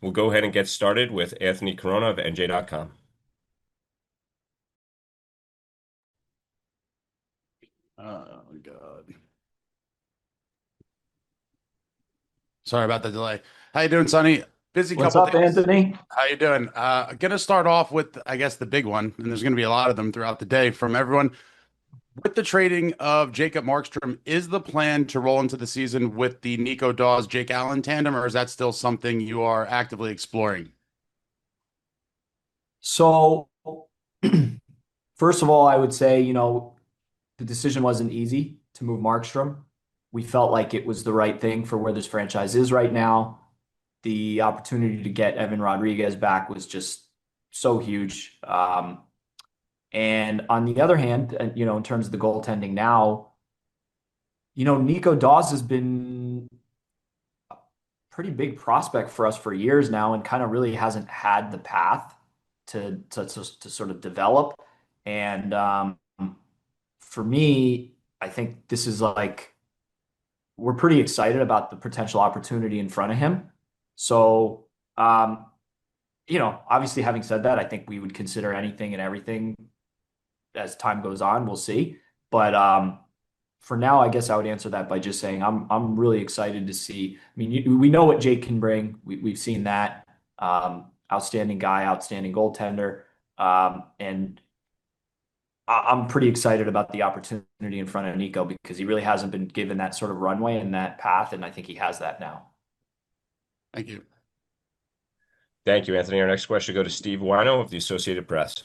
We'll go ahead and get started with Anthony Corona of NJ.com. Oh God. Sorry about the delay. How you doing, Sonny? Busy What's couple up, days. Anthony? How you doing? Gonna start off with, I guess, the big one, and there's gonna be a lot of them throughout the day from everyone. With the trading of Jacob Markstrom, is the plan to roll into the season with the Nico Dawes Jake Allen tandem, or is that still something you are actively exploring? So, first of all, I would say, the decision wasn't easy to move Markstrom. We felt like it was the right thing for where this franchise is right now. The opportunity to get Evan Rodriguez back was just so huge. And on the other hand, in terms of the goaltending now, Nico Dawes has been a pretty big prospect for us for years now and kind of really hasn't had the path to sort of develop. And for me, I think this is like we're pretty excited about the potential opportunity in front of him. So, obviously, having said that, I think we would consider anything and everything as time goes on. We'll see. But for now, I guess I would answer that by just saying I'm really excited to see. I mean, we know what Jake can bring. We've seen that. Outstanding guy, outstanding goaltender. And I'm pretty excited about the opportunity in front of Nico because he really hasn't been given that sort of runway and that path, and I think he has that now. Thank you. Thank you, Anthony. Our next question will go to Steve Wino of the Associated Press.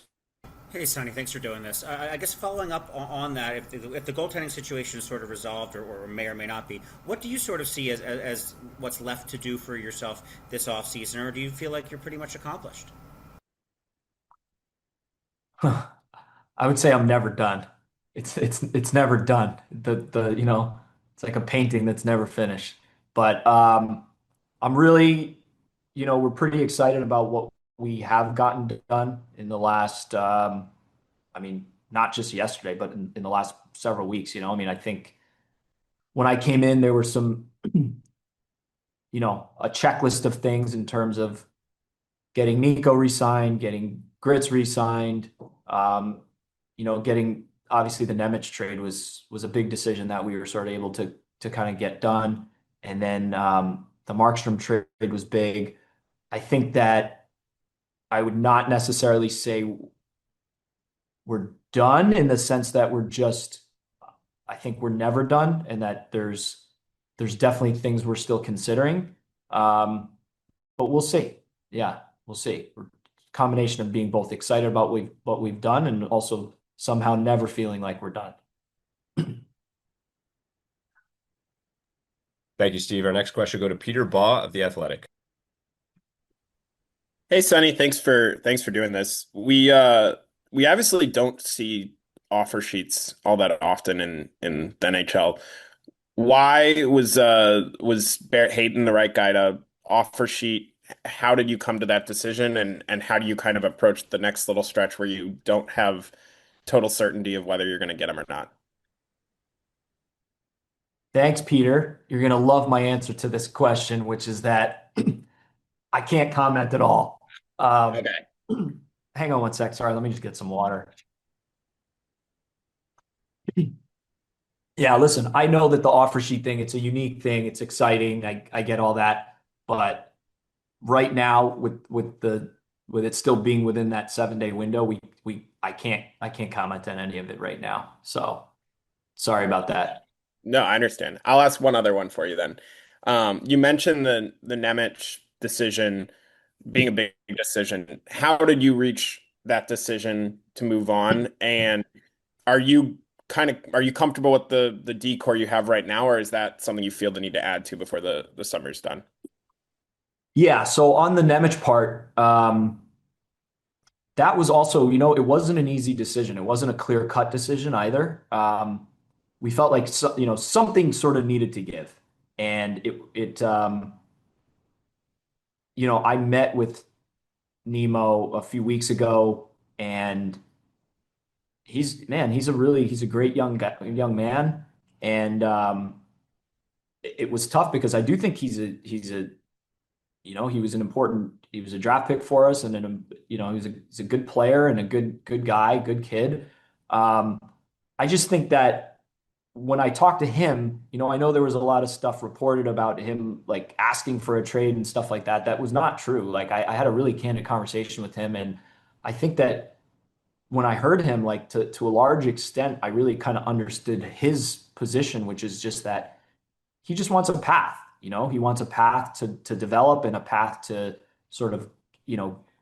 Hey, Sonny, thanks for doing this. I guess following up on that, if the goaltending situation is sort of resolved or may or may not be, what do you sort of see as what's left to do for yourself this offseason, or do you feel like you're pretty much accomplished? I would say I'm never done. It's never done. The it's like a painting that's never finished. But I'm really, we're pretty excited about what we have gotten done in the last I mean, not just yesterday, but in the last several weeks, I mean, I think when I came in, there were some, a checklist of things in terms of getting Nico re-signed, getting Grits re-signed, getting obviously the Nemec trade was a big decision that we were sort of able to kind of get done. And then the Markstrom trade was big. I think that I would not necessarily say we're done in the sense that I think we're never done and that there's definitely things we're still considering. But we'll see. Yeah, we'll see. We're combination of being both excited about what we've done and also somehow never feeling like we're done. Thank you, Steve. Our next question will go to Peter Baugh of The Athletic. Hey Sonny, thanks for doing this. We obviously don't see offer sheets all that often in the NHL. Why was Barrett Hayton the right guy to offer sheet? How did you come to that decision and how do you kind of approach the next little stretch where you don't have total certainty of whether you're going to get him or not? Thanks, Peter. You're going to love my answer to this question, which is that I can't comment at all. Um, Okay. hang on one sec. Sorry, let me just get some water. Yeah, listen, I know that the offer sheet thing, it's a unique thing. It's exciting. I get all that. But right now, with it still being within that 7 day window, I can't comment on any of it right now. So sorry about that. No, I understand. I'll ask one other one for you then. You mentioned the Nemec decision being a big decision. How did you reach that decision to move on? And are you comfortable with the decor you have right now, or is that something you feel the need to add to before the summer's done? Yeah, so on the Nemec part, that was also, it wasn't an easy decision. It wasn't a clear-cut decision either. We felt like something sort of needed to give. And I met with Nemo a few weeks ago, and he's a great young guy, young man. And it was tough because I do think he's a he was he was a draft pick for us, and then, he's a good player and a good guy, good kid. I just think that when I talked to him, I know there was a lot of stuff reported about him like asking for a trade and stuff like that. That was not true. Like I had a really candid conversation with him, and I think that when I heard him, like to a large extent, I really kind of understood his position, which is just that he just wants a path. He wants a path to develop and a path to sort of,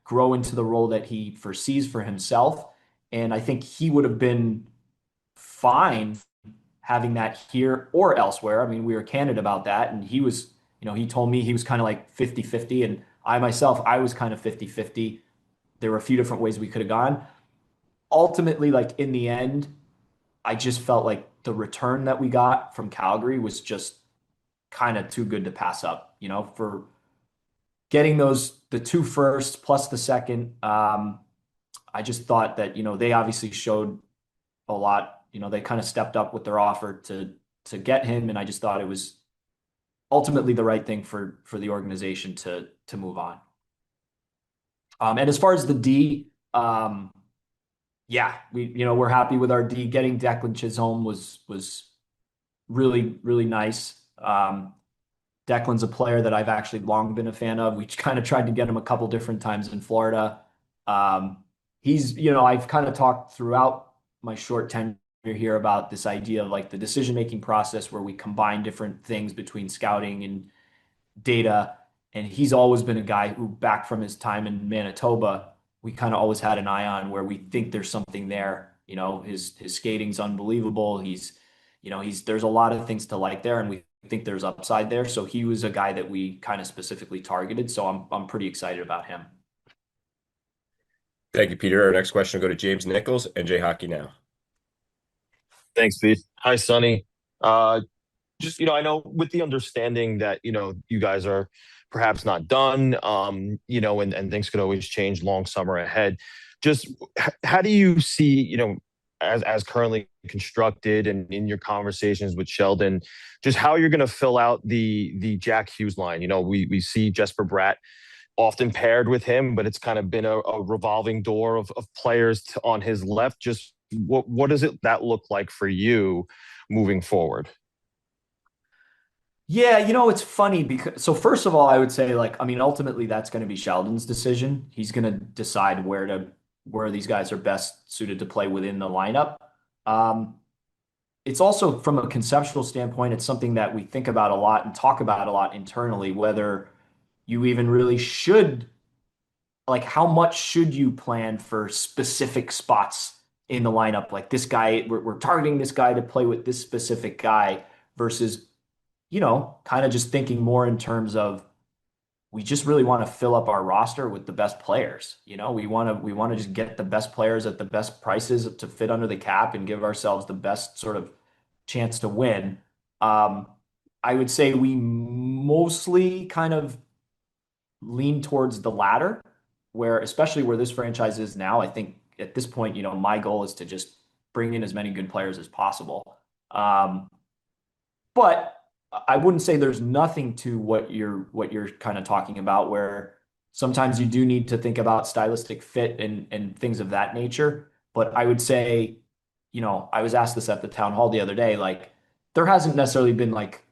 grow into the role that he foresees for himself. And I think he would have been fine having that here or elsewhere. I mean, we were candid about that. And he was, he told me he was kind of like 50-50. And I myself, I was kind of 50-50. There were a few different ways we could have gone. Ultimately, like in the end, I just felt like the return that we got from Calgary was just kind of too good to pass up, for getting the two firsts plus the second. I just thought that, they obviously showed a lot, they kind of stepped up with their offer to get him. And I just thought it was ultimately the right thing for the organization to move on. And as far as the D, yeah, we're happy with our D. Getting Declan Chisholm was really, really nice. Declan's a player that I've actually long been a fan of. We kind of tried to get him a couple different times in Florida. I've kind of talked throughout my short tenure here about this idea of like the decision-making process where we combine different things between scouting and data. And he's always been a guy who, back from his time in Manitoba, we kind of always had an eye on, where we think there's something there. His skating's unbelievable. There's a lot of things to like there, and we think there's upside there. So he was a guy that we kind of specifically targeted. So I'm pretty excited about him. Thank you, Peter. Our next question will go to James Nichols, NJ Hockey Now. Thanks, Pete. Hi, Sonny. Just, I know with the understanding that, you guys are perhaps not done, and things could always change, long summer ahead. Just how do you see, as currently constructed and in your conversations with Sheldon, just how you're going to fill out the Jack Hughes line? We see Jesper Bratt often paired with him, but it's kind of been a revolving door of players on his left. Just what does that look like for you moving forward? Yeah, it's funny because, so first of all, I would say, like, I mean, ultimately that's going to be Sheldon's decision. He's going to decide where these guys are best suited to play within the lineup. It's also, from a conceptual standpoint, it's something that we think about a lot and talk about a lot internally, whether you even really should, like, how much should you plan for specific spots in the lineup? Like, this guy, we're targeting this guy to play with this specific guy versus, kind of just thinking more in terms of, we just really want to fill up our roster with the best players. We want to just get the best players at the best prices to fit under the cap and give ourselves the best sort of chance to win. I would say we mostly kind of lean towards the latter, especially where this franchise is now. I think at this point, my goal is to just bring in as many good players as possible. But I wouldn't say there's nothing to what you're kind of talking about, where sometimes you do need to think about stylistic fit and things of that nature. But I would say, I was asked this at the town hall the other day, like, there hasn't necessarily been like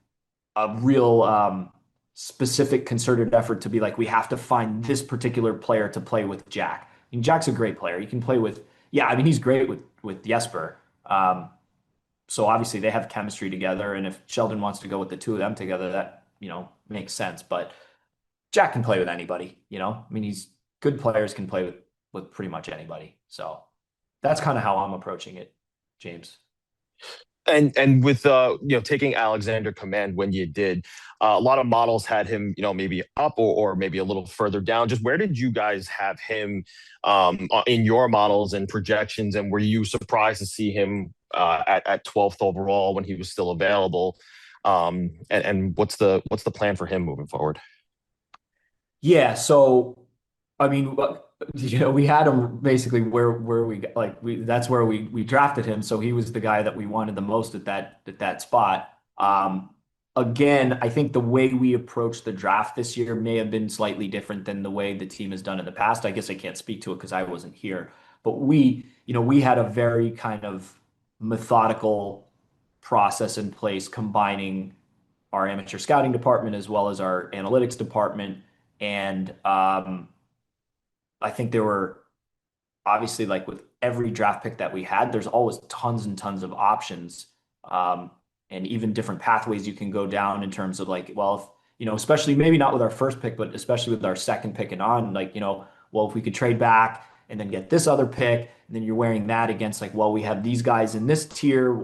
a real specific concerted effort to be like, we have to find this particular player to play with Jack. I mean, Jack's a great player. He can play with, yeah, I mean, he's great with Jesper. So obviously they have chemistry together, and if Sheldon wants to go with the two of them together, that, makes sense. But Jack can play with anybody, I mean, good players can play with pretty much anybody. So that's kind of how I'm approaching it, James. And with taking Alexander Command when you did, a lot of models had him, maybe up or maybe a little further down. Just where did you guys have him in your models and projections? And were you surprised to see him at 12th overall when he was still available? And what's the plan for him moving forward? Yeah, so I mean, we had him basically that's where we drafted him. So he was the guy that we wanted the most at that spot. again, I think the way we approached the draft this year may have been slightly different than the way the team has done in the past. I guess I can't speak to it because I wasn't here, but we had a very kind of methodical process in place combining our amateur scouting department as well as our analytics department. And I think there were obviously, like with every draft pick that we had, there's always tons and tons of options. And even different pathways you can go down in terms of like, well, if, especially maybe not with our first pick, but especially with our second pick and on, like, well, if we could trade back and then get this other pick, and then you're wearing that against like, well, we have these guys in this tier,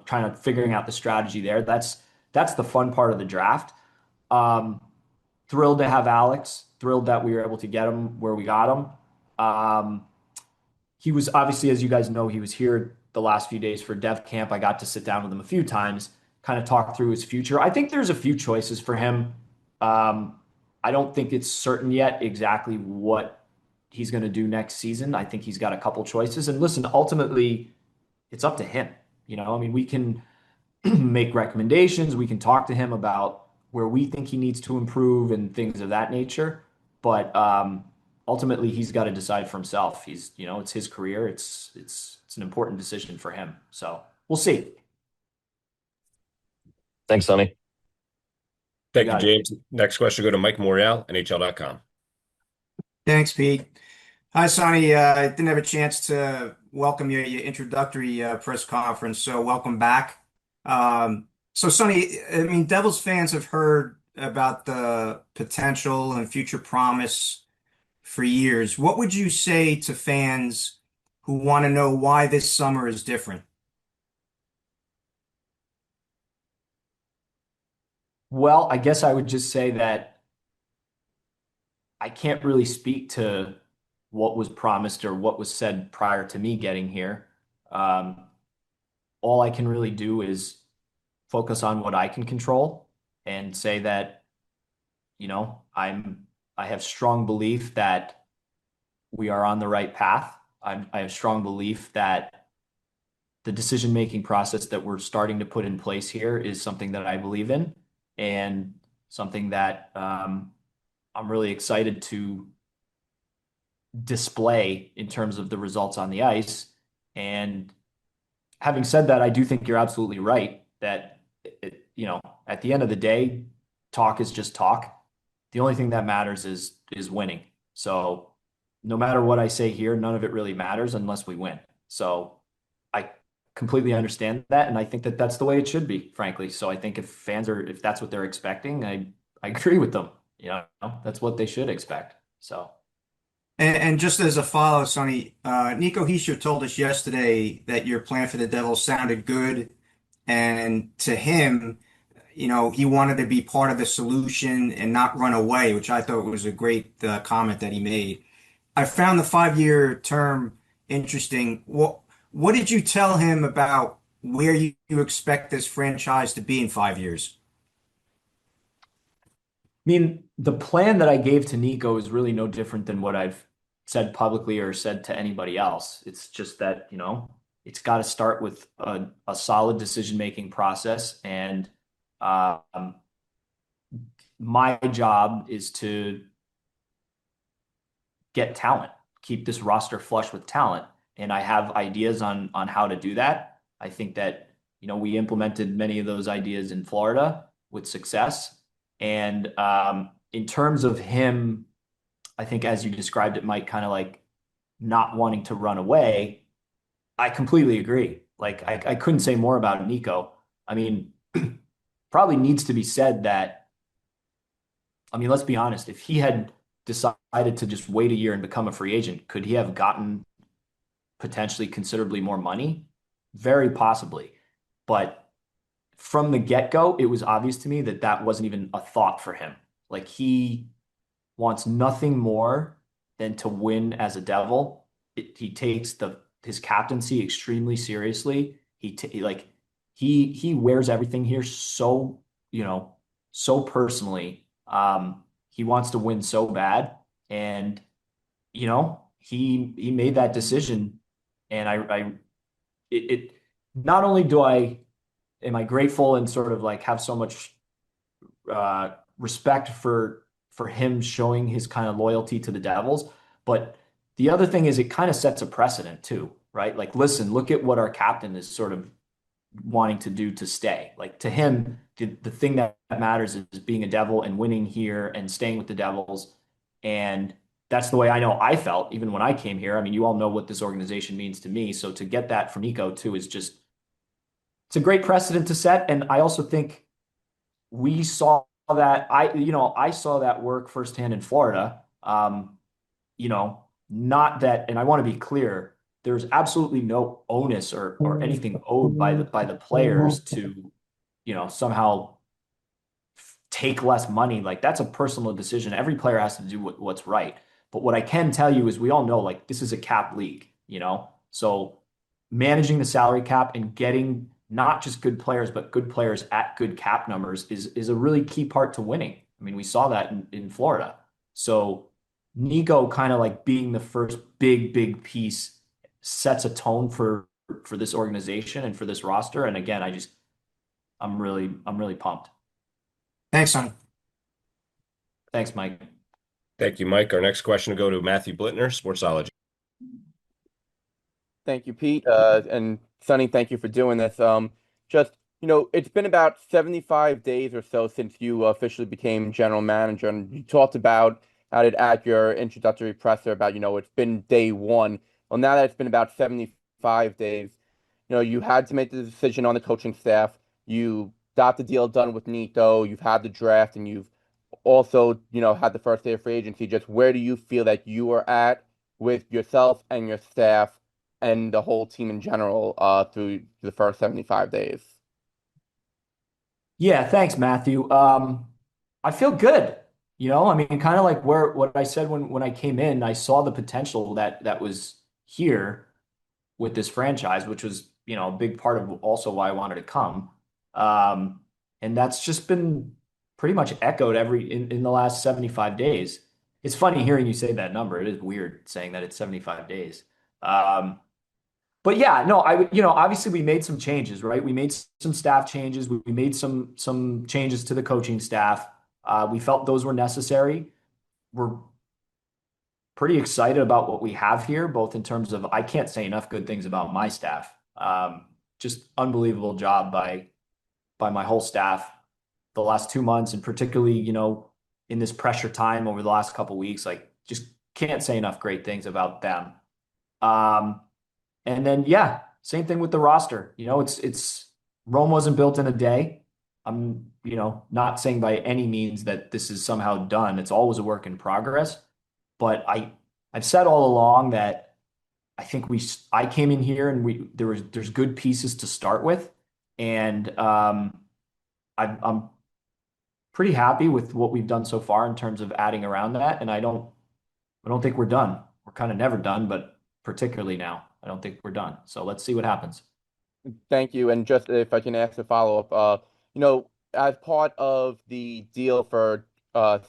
trying to figuring out the strategy there. That's the fun part of the draft. Um, Thrilled to have Alex. Thrilled that we were able to get him where we got him. He was obviously, as you guys know, he was here the last few days for dev camp. I got to sit down with him a few times, kind of talk through his future. I think there's a few choices for him. I don't think it's certain yet exactly what he's going to do next season. I think he's got a couple choices. And listen, ultimately, it's up to him. I mean, we can make recommendations. We can talk to him about where we think he needs to improve and things of that nature. But ultimately, he's got to decide for himself. It's his career. It's an important decision for him. So we'll see. Thanks, Sonny. Thank you, James. Next question go to Mike Morreale, NHL.com. Thanks, Pete. Hi, Sonny. I didn't have a chance to welcome you at your introductory press conference, so welcome back. So, Sonny, I mean, Devils fans have heard about the potential and future promise for years. What would you say to fans who want to know why this summer is different? Well, I guess I would just say that I can't really speak to what was promised or what was said prior to me getting here. Um, all I can really do is focus on what I can control and say that, I have strong belief that we are on the right path. I have strong belief that the decision-making process that we're starting to put in place here is something that I believe in and something that I'm really excited to display in terms of the results on the ice. And having said that, I do think you're absolutely right that, at the end of the day, talk is just talk. The only thing that matters is winning. So no matter what I say here, none of it really matters unless we win. So I completely understand that, and I think that that's the way it should be, frankly. So I think if that's what they're expecting, I agree with them. That's what they should expect. So. And just as a follow, Sonny, Nico Hischier told us yesterday that your plan for the Devils sounded good, and to him, he wanted to be part of the solution and not run away, which I thought was a great comment that he made. I found the 5-year term interesting. What did you tell him about where you expect this franchise to be in 5 years? I mean, the plan that I gave to Nico is really no different than what I've said publicly or said to anybody else. It's just that, it's got to start with a solid decision-making process. And my job is to get talent, keep this roster flush with talent. And I have ideas on how to do that. I think that, we implemented many of those ideas in Florida with success. And in terms of him, I think as you described it, Mike, kind of like not wanting to run away, I completely agree. Like I couldn't say more about Nico. I mean, probably needs to be said that, I mean, let's be honest, if he had decided to just wait a year and become a free agent, could he have gotten potentially considerably more money? Very possibly. But from the get-go, it was obvious to me that that wasn't even a thought for him. Like he wants nothing more than to win as a Devil. He takes his captaincy extremely seriously. He wears everything here so, so personally. He wants to win so bad, and he made that decision, and it not only am I grateful and sort of like have so much respect for him showing his kind of loyalty to the Devils. But the other thing is it kind of sets a precedent too, right? Like, listen, look at what our captain is sort of wanting to do to stay. Like to him, the thing that matters is being a Devil and winning here and staying with the Devils. And that's the way I know I felt even when I came here. I mean, you all know what this organization means to me. So to get that from Nico too is just, it's a great precedent to set. And I also think we saw that I saw that work firsthand in Florida. Not that, and I want to be clear, there's absolutely no onus or anything owed by the players to, somehow take less money. Like that's a personal decision. Every player has to do what's right. But what I can tell you is we all know like this is a cap league, So managing the salary cap and getting not just good players, but good players at good cap numbers is a really key part to winning. I mean, we saw that in Florida. So Nico kind of like being the first big piece sets a tone for this organization and for this roster. And again, I'm really pumped. Thanks, Sonny. Thanks, Mike. Thank you, Mike. Our next question will go to Matthew Blittner, Sportsology. Thank you, Pete. And Sonny, thank you for doing this. It's been about 75 days or so since you officially became general manager, and you talked about at your introductory presser about, it's been day one. Well, now that it's been about 75 days, you had to make the decision on the coaching staff. You got the deal done with Nico. You've had the draft, and you've also, had the first day of free agency. Just where do you feel that you are at with yourself and your staff and the whole team in general through the first 75 days? Yeah, thanks, Matthew. I feel good. I mean, kind of like what I said when I came in, I saw the potential that was here with this franchise, which was, a big part of also why I wanted to come. And that's just been pretty much echoed in the last 75 days. It's funny hearing you say that number. It is weird saying that it's 75 days. But yeah, no, I would, obviously we made some changes, right? We made some staff changes. We made some changes to the coaching staff. We felt those were necessary. We're pretty excited about what we have here, both in terms of, I can't say enough good things about my staff. Just unbelievable job by my whole staff the last 2 months, and particularly, in this pressure time over the last couple of weeks, like just can't say enough great things about them. And then, yeah, same thing with the roster. It's Rome wasn't built in a day. I'm, not saying by any means that this is somehow done. It's always a work in progress. But I've said all along that I think I came in here and there's good pieces to start with, and I'm pretty happy with what we've done so far in terms of adding around that. And I don't think we're done. We're kind of never done, but particularly now, I don't think we're done. So let's see what happens. Thank you. And just if I can ask a follow-up, as part of the deal for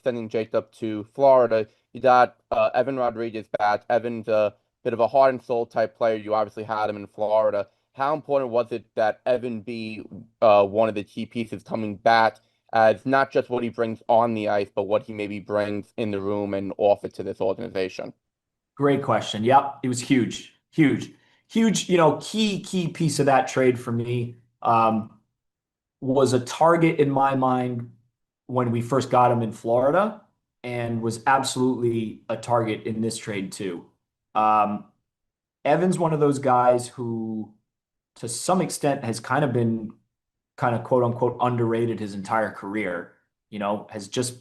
sending Jacob to Florida, you got Evan Rodriguez back. Evan's a bit of a heart and soul type player. You obviously had him in Florida. How important was it that Evan be one of the key pieces coming back, as not just what he brings on the ice, but what he maybe brings in the room and off it to this organization? Great question. Yep, it was huge. Key piece of that trade for me was a target in my mind when we first got him in Florida, and was absolutely a target in this trade too. Evan's one of those guys who, to some extent, has kind of been quote unquote underrated his entire career. Has just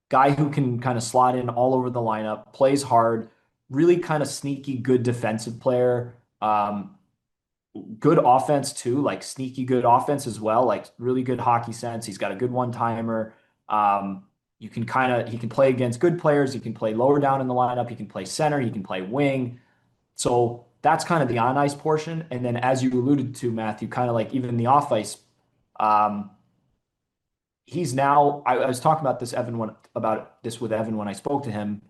guy who can kind of slot in all over the lineup, plays hard, really kind of sneaky, good defensive player. Good offense too, like sneaky good offense as well, like really good hockey sense. He's got a good one-timer. He can play against good players. He can play lower down in the lineup. He can play center. He can play wing. So that's kind of the on-ice portion. And then, as you alluded to, Matthew, kind of like even the off-ice, he's now, I was talking about this with Evan when I spoke to him.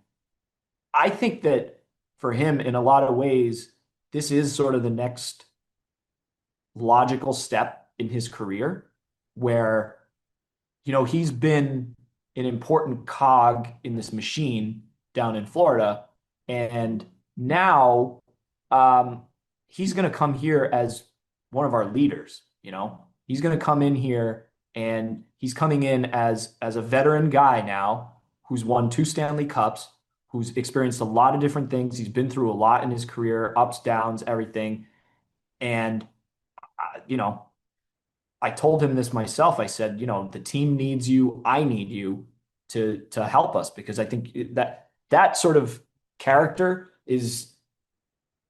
I think that for him, in a lot of ways, this is sort of the next logical step in his career, where he's been an important cog in this machine down in Florida. And now um, he's going to come here as one of our leaders. He's going to come in here and he's coming in as a veteran guy now who's won 2 Stanley Cups, who's experienced a lot of different things. He's been through a lot in his career, ups, downs, everything. And, you know, I told him this myself. I said, the team needs you. I need you to help us because I think that sort of character is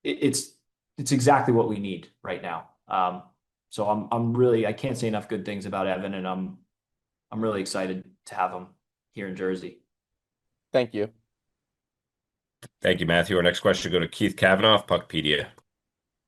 it's exactly what we need right now. So I'm really I can't say enough good things about Evan, and I'm really excited to have him here in Jersey. Thank you. Thank you, Matthew. Our next question go to Keith Kavanaugh of Puckpedia.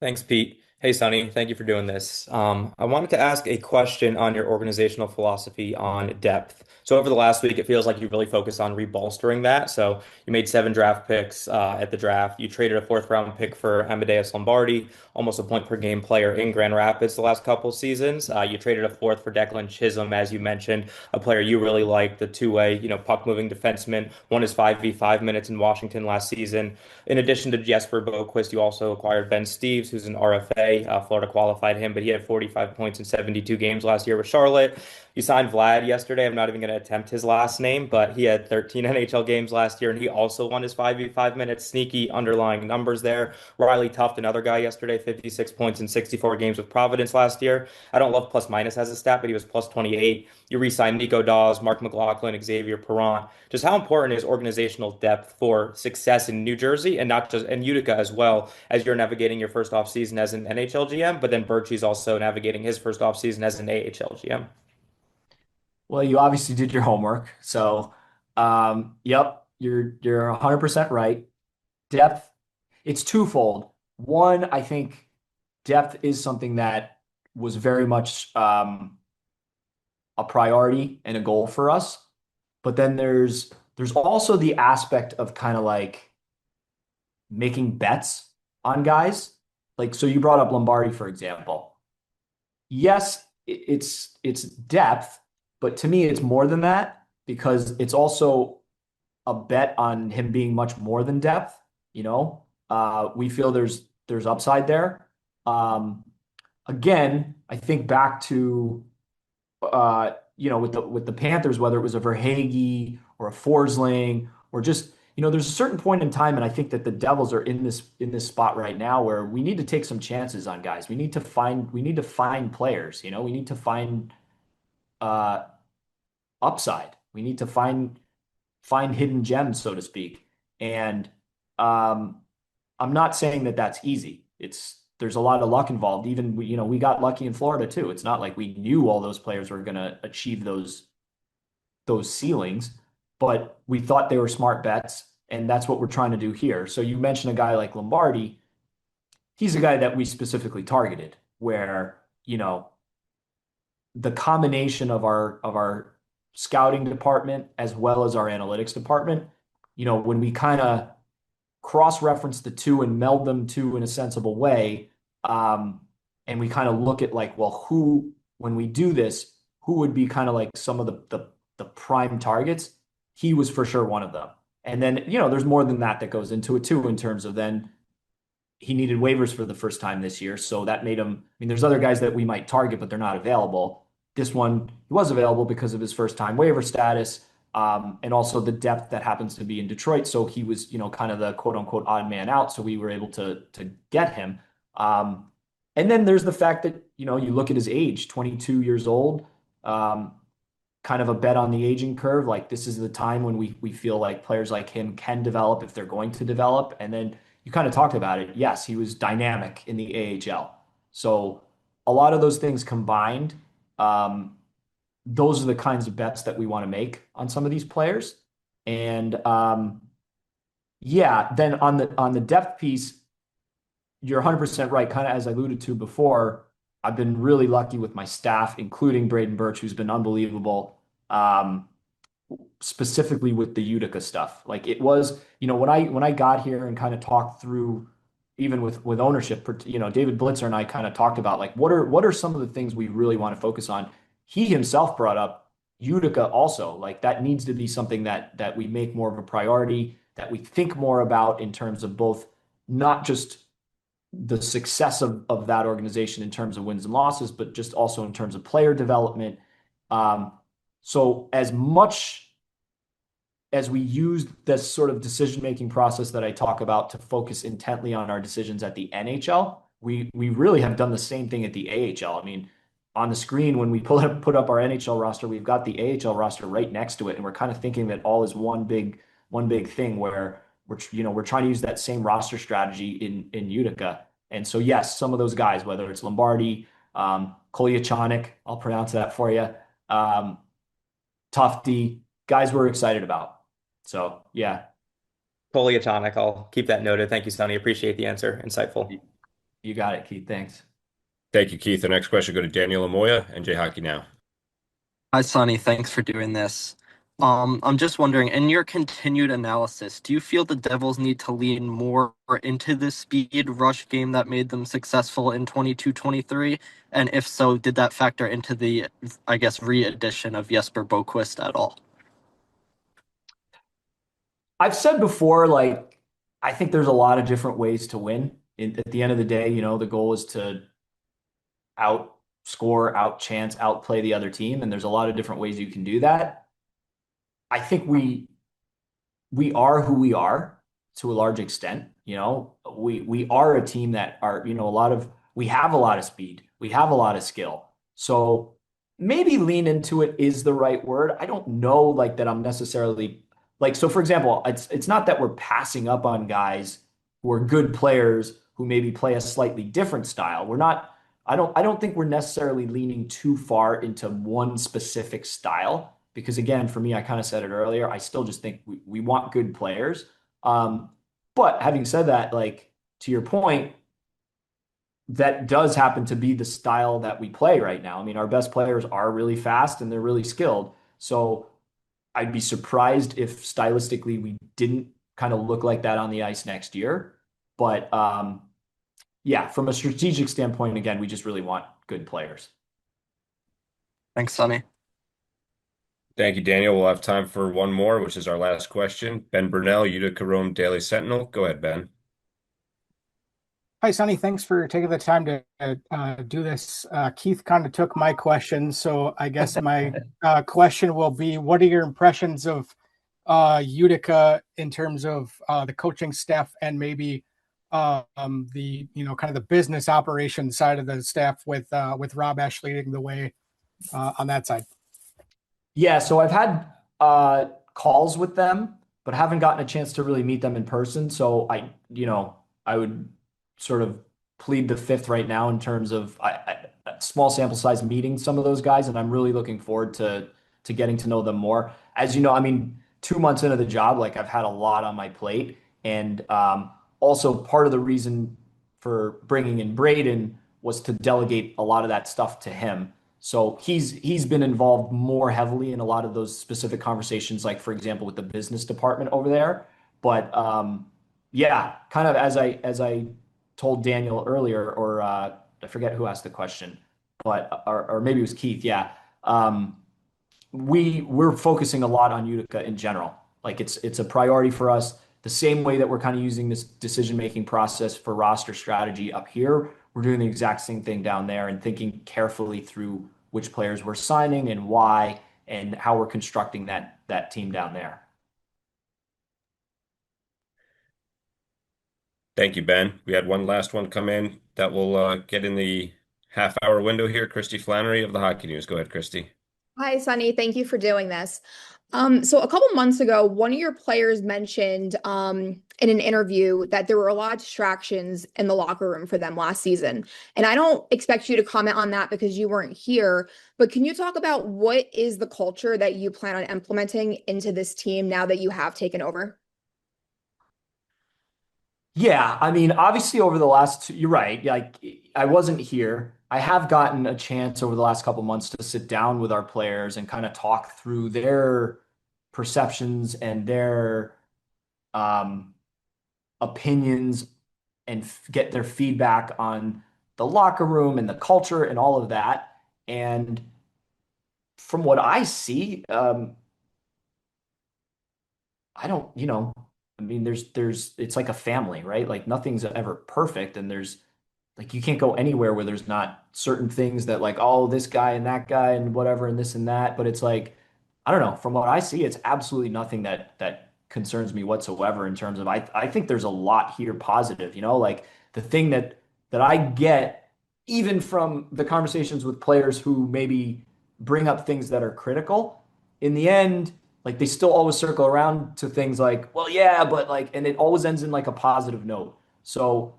Thanks, Pete. Hey, Sonny. Thank you for doing this. I wanted to ask a question on your organizational philosophy on depth. So over the last week, it feels like you really focused on rebolstering that. So you made 7 draft picks at the draft. You traded a 4th round pick for Amadeus Lombardi, almost a point per game player in Grand Rapids the last couple seasons. You traded a 4th for Declan Chisholm, as you mentioned, a player you really like, the two-way, puck moving defenseman. Won his 5v5 minutes in Washington last season. In addition to Jesper Boquist, you also acquired Ben Steeves, who's an RFA. Florida qualified him, but he had 45 points in 72 games last year with Charlotte. You signed Vlad yesterday. I'm not even going to attempt his last name, but he had 13 NHL games last year, and he also won his 5v5 minutes. Sneaky underlying numbers there. Riley Tuft, another guy yesterday, 56 points in 64 games with Providence last year. I don't love plus minus as a stat, but he was plus 28. You re-signed Nico Dawes, Mark McLaughlin, Xavier Perron. Just how important is organizational depth for success in New Jersey and not just in Utica as well as you're navigating your first offseason as an NHL GM, but then Birchie's also navigating his first offseason as an AHL GM? Well, you obviously did your homework. So, yep, you're 100% right. Depth, it's twofold. One, I think depth is something that was very much a priority and a goal for us. But then there's also the aspect of kind of like making bets on guys. Like, so you brought up Lombardi, for example. Yes, it's depth, but to me, it's more than that because it's also a bet on him being much more than depth. We feel there's upside there. Again, I think back to with the Panthers, whether it was a Verhaeghe or a Forsling or just there's a certain point in time, and I think that the Devils are in this spot right now where we need to take some chances on guys. We need to find players. We need to find uh, upside. We need to find hidden gems, so to speak. And I'm not saying that that's easy. There's a lot of luck involved. Even we got lucky in Florida too. It's not like we knew all those players were going to achieve those ceilings, but we thought they were smart bets, and that's what we're trying to do here. So you mentioned a guy like Lombardi. He's a guy that we specifically targeted, where the combination of our scouting department as well as our analytics department, when we kind of cross-reference the two and meld them two in a sensible way, and we kind of look at like, well, when we do this, who would be kind of like some of the prime targets? He was for sure one of them. And then, there's more than that goes into it too, in terms of then he needed waivers for the first time this year. So that made him, there's other guys that we might target, but they're not available. This one, he was available because of his first time waiver status, and also the depth that happens to be in Detroit. So he was, kind of the quote unquote odd man out. So we were able to get him. And then there's the fact that, you look at his age, 22 years old, kind of a bet on the aging curve. Like, this is the time when we feel like players like him can develop if they're going to develop. And then you kind of talked about it. Yes, he was dynamic in the AHL. So a lot of those things combined, those are the kinds of bets that we want to make on some of these players. And then on the depth piece, you're 100% right. Kind of as I alluded to before, I've been really lucky with my staff, including Braden Birch, who's been unbelievable, specifically with the Utica stuff. Like, it was, when I got here and kind of talked through, even with ownership, David Blitzer and I kind of talked about like, what are some of the things we really want to focus on? He himself brought up, Utica also, like that needs to be something that we make more of a priority, that we think more about in terms of both not just the success of that organization in terms of wins and losses, but just also in terms of player development. So as much as we use this sort of decision-making process that I talk about to focus intently on our decisions at the NHL, we really have done the same thing at the AHL. I mean, on the screen when we put up our NHL roster, we've got the AHL roster right next to it, and we're kind of thinking that all is one big thing where we're trying to use that same roster strategy in Utica. And so yes, some of those guys, whether it's Lombardi, Kolyachanik, I'll pronounce that for you, Tufty, guys we're excited about. So yeah, Polyatonic. I'll keep that noted. Thank you, Sonny. Appreciate the answer. Insightful. you got it, Keith. Thanks. Thank you, Keith. The next question go to Daniel Amoya, NJ Hockey Now. Hi, Sonny. Thanks for doing this. I'm just wondering, in your continued analysis, do you feel the Devils need to lean more into the speed rush game that made them successful in 22-23? And if so, did that factor into the, I guess, re-addition of Jesper Boquist at all? I've said before, like, I think there's a lot of different ways to win. At the end of the day, the goal is to outscore, outchance, outplay the other team, and there's a lot of different ways you can do that. I think we are who we are to a large extent. We are a team that are, we have a lot of speed, we have a lot of skill. So maybe lean into it is the right word. I don't know like that I'm necessarily like, so for example, it's not that we're passing up on guys who are good players who maybe play a slightly different style. We're not, I don't think we're necessarily leaning too far into one specific style, because again, for me, I kind of said it earlier, I still just think we want good players. But having said that, like to your point, that does happen to be the style that we play right now. I mean, our best players are really fast and they're really skilled. So I'd be surprised if stylistically we didn't kind of look like that on the ice next year. But yeah, from a strategic standpoint, again, we just really want good players. Thanks, Sonny. Thank you, Daniel. We'll have time for one more, which is our last question. Ben Burnell, Utica Rome Daily Sentinel. Go ahead, Ben. Hi, Sonny. Thanks for taking the time to do this. Keith kind of took my question, so I guess my question will be, what are your impressions of Utica in terms of the coaching staff and maybe the kind of the business operations side of the staff with Rob Ash leading the way on that side? Yeah, so I've had calls with them, but haven't gotten a chance to really meet them in person. So I would sort of plead the fifth right now in terms of small sample size meeting some of those guys, and I'm really looking forward to getting to know them more. As you know, I mean, 2 months into the job, like I've had a lot on my plate, and also part of the reason for bringing in Braden was to delegate a lot of that stuff to him. So he's been involved more heavily in a lot of those specific conversations, like for example with the business department over there. But yeah, kind of as I told Daniel earlier, or I forget who asked the question, but or maybe it was Keith. Yeah, we're focusing a lot on Utica in general. Like it's a priority for us. The same way that we're kind of using this decision-making process for roster strategy up here, we're doing the exact same thing down there and thinking carefully through which players we're signing and why and how we're constructing that team down there. Thank you, Ben. We had one last one come in that will get in the half-hour window here. Christy Flannery of the Hockey News. Go ahead, Christy. Hi, Sonny. Thank you for doing this. So a couple months ago, one of your players mentioned in an interview that there were a lot of distractions in the locker room for them last season. And I don't expect you to comment on that because you weren't here, but can you talk about what is the culture that you plan on implementing into this team now that you have taken over? Yeah, I mean, obviously over the last you're right. Like I wasn't here. I have gotten a chance over the last couple months to sit down with our players and kind of talk through their perceptions and their opinions and get their feedback on the locker room and the culture and all of that. And from what I see, I don't, I mean, it's like a family, right? Like nothing's ever perfect, and there's like you can't go anywhere where there's not certain things that like, oh, this guy and that guy and whatever and this and that. But it's like, I don't know. From what I see, it's absolutely nothing that concerns me whatsoever in terms of I think there's a lot here positive, like the thing that I get even from the conversations with players who maybe bring up things that are critical, in the end, like they still always circle around to things like, well, yeah, but like, and it always ends in like a positive note. So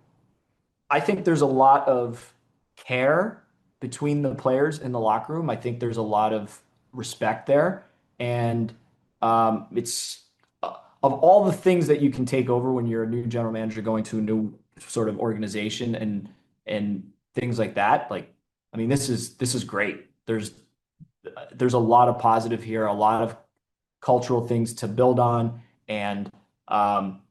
I think there's a lot of care between the players in the locker room. I think there's a lot of respect there. And it's of all the things that you can take over when you're a new general manager going to a new sort of organization and things like that. Like, I mean, this is great. There's a lot of positive here, a lot of cultural things to build on, and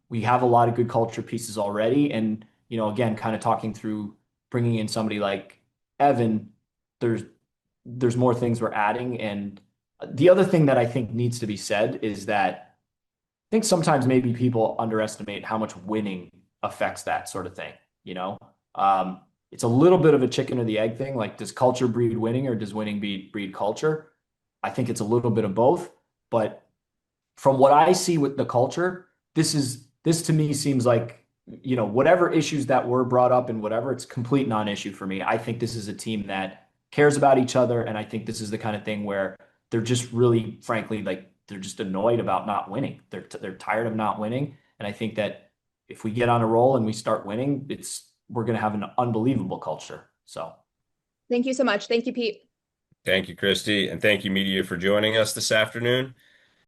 we have a lot of good culture pieces already. And again, kind of talking through bringing in somebody like Evan, there's more things we're adding. And the other thing that I think needs to be said is that I think sometimes maybe people underestimate how much winning affects that sort of thing. You know, it's a little bit of a chicken or the egg thing. Like, does culture breed winning, or does winning breed culture? I think it's a little bit of both. But from what I see with the culture, this to me seems like, whatever issues that were brought up and whatever, it's complete non-issue for me. I think this is a team that cares about each other, and I think this is the kind of thing where they're just really, frankly, like they're just annoyed about not winning. They're tired of not winning, and I think that if we get on a roll and we start winning, we're going to have an unbelievable culture. So, Thank you so much. Thank you, Pete. Thank you, Christy, and thank you, media, for joining us this afternoon.